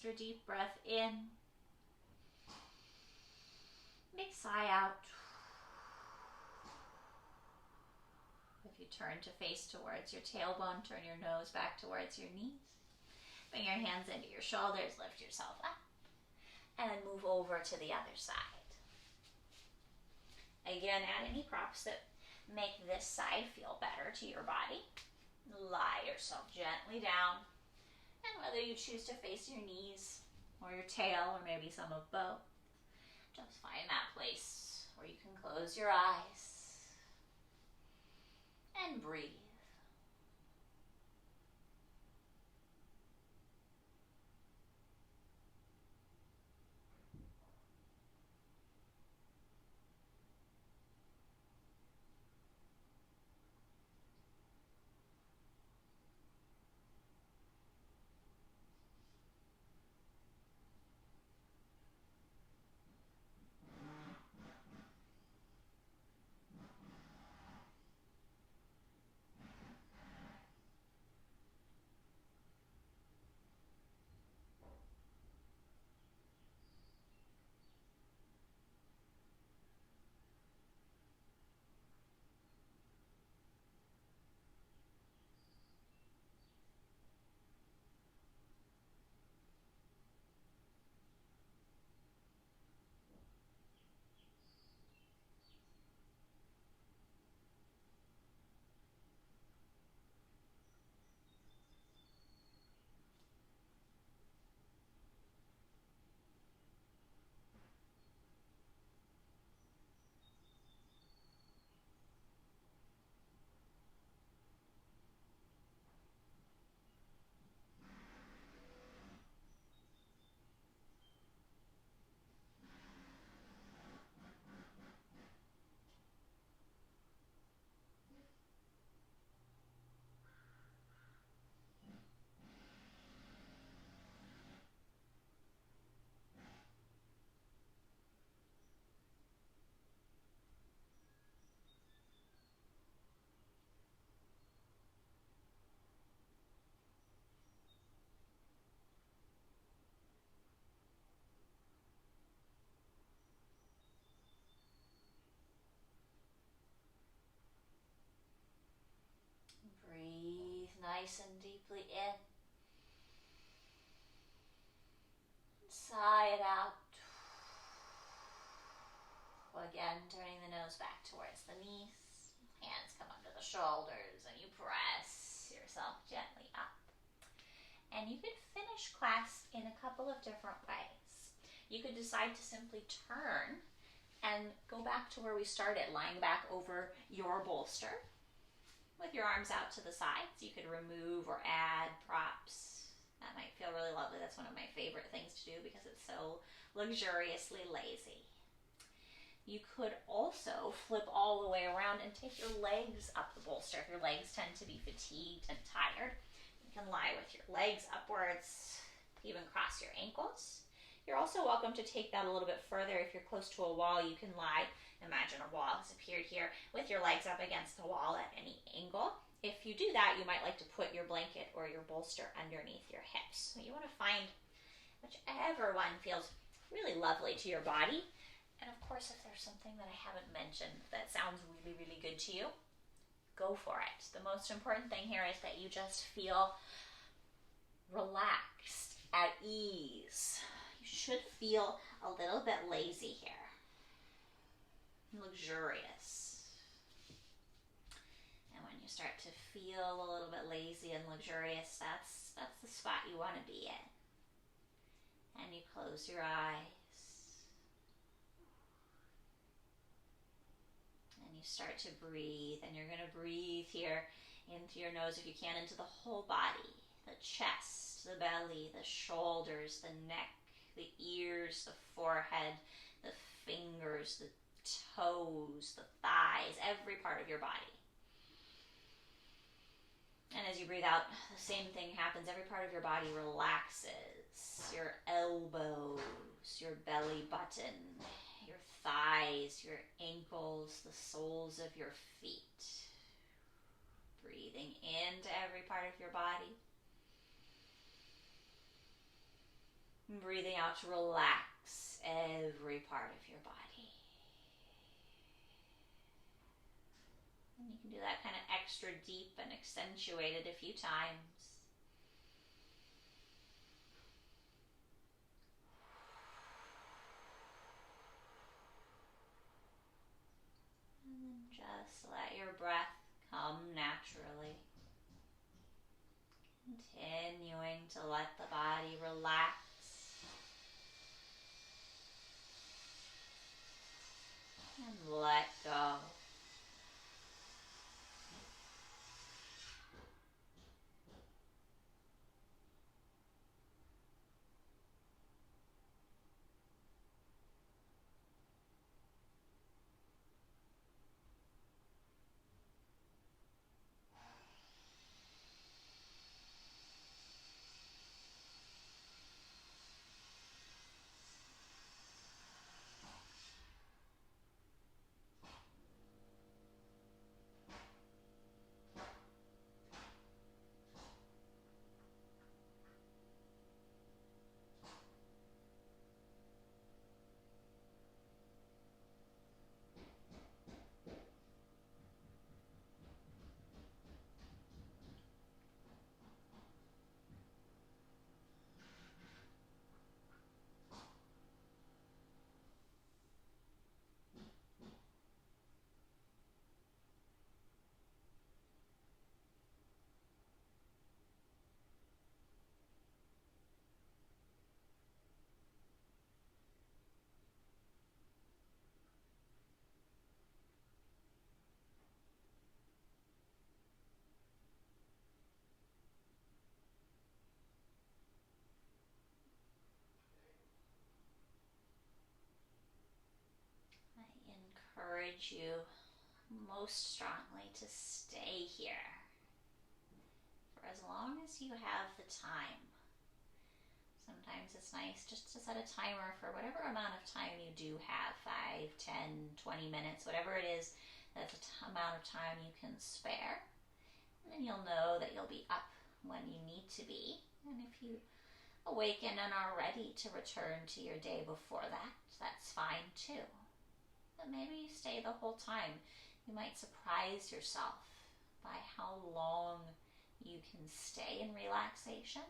extra deep breath in. Big sigh out. If you turn to face towards your tailbone, turn your nose back towards your knees. Bring your hands into your shoulders, lift yourself up, and then move over to the other side. Again, add any props that make this side feel better to your body. Lie yourself gently down, and whether you choose to face your knees or your tail or maybe some of both, just find that place where you can close your eyes and breathe. Breathe nice and deeply in. Sigh it out. Again, turning the nose back towards the knees. Hands come under the shoulders and you press yourself gently up. And you could finish class in a couple of different ways. You could decide to simply turn and go back to where we started, lying back over your bolster with your arms out to the sides. You could remove or add props. That might feel really lovely. That's one of my favorite things to do because it's so luxuriously lazy. You could also flip all the way around and take your legs up the bolster. If your legs tend to be fatigued and tired, you can lie with your legs upwards, even cross your ankles. You're also welcome to take that a little bit further. If you're close to a wall, you can lie. Imagine a wall has appeared here with your legs up against the wall at any angle. If you do that, you might like to put your blanket or your bolster underneath your hips. So you want to find whichever one feels really lovely to your body. And of course, if there's something that I haven't mentioned that sounds really, really good to you, go for it. The most important thing here is that you just feel relaxed, at ease. You should feel a little bit lazy here. Luxurious. And when you start to feel a little bit lazy and luxurious, that's the spot you want to be in. And you close your eyes. And you start to breathe. And you're going to breathe here into your nose, if you can, into the whole body. The chest, the belly, the shoulders, the neck, the ears, the forehead, the fingers, the toes, the thighs, every part of your body. And as you breathe out, the same thing happens. Every part of your body relaxes. Your elbows, your belly button, your thighs, your ankles, the soles of your feet. Breathing into every part of your body. And breathing out to relax every part of your body. And you can do that kind of extra deep and accentuated a few times. And then just let your breath come naturally. Continuing to let the body relax. And let go. Encourage you most strongly to stay here for as long as you have the time. Sometimes it's nice just to set a timer for whatever amount of time you do have, 5, 10, 20 minutes, whatever it is, that's the amount of time you can spare. And then you'll know that you'll be up when you need to be. And if you awaken and are ready to return to your day before that, that's fine too. But maybe you stay the whole time. You might surprise yourself by how long you can stay in relaxation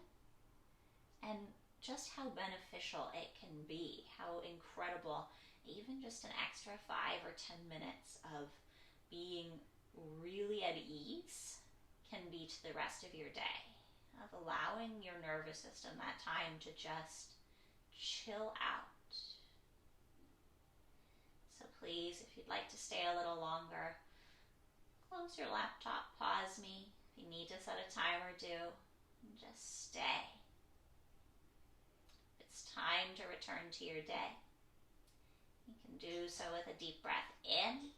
and just how beneficial it can be, how incredible even just an extra 5 or 10 minutes of being really at ease can be to the rest of your day, of allowing your nervous system that time to just chill out. So please, if you'd like to stay a little longer, close your laptop, pause me. If you need to set a timer, do. And just stay. It's time to return to your day. You can do so with a deep breath in.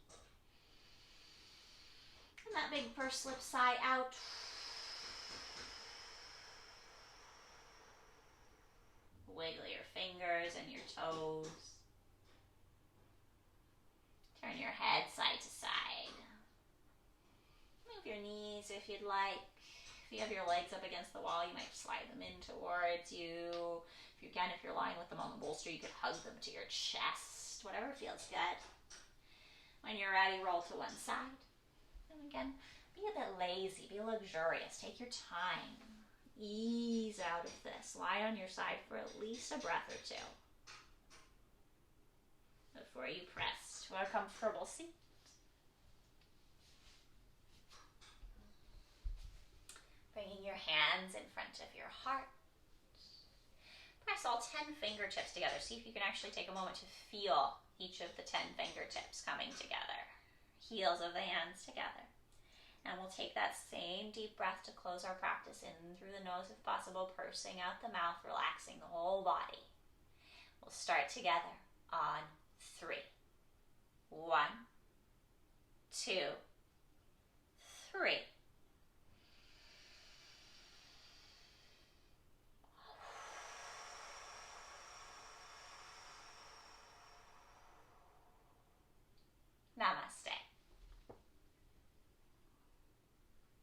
And that big pursed lip sigh out. Wiggle your fingers and your toes. Turn your head side to side. Move your knees if you'd like. If you have your legs up against the wall, you might slide them in towards you. If you can, if you're lying with them on the bolster, you could hug them to your chest. Whatever feels good. When you're ready, roll to one side. And again, be a bit lazy, be luxurious. Take your time. Ease out of this. Lie on your side for at least a breath or two before you press to a comfortable seat. Bringing your hands in front of your heart. Press all 10 fingertips together. See if you can actually take a moment to feel each of the 10 fingertips coming together. Heels of the hands together. And we'll take that same deep breath to close our practice in through the nose if possible, pursing out the mouth, relaxing the whole body. We'll start together on 3. 1, 2, 3.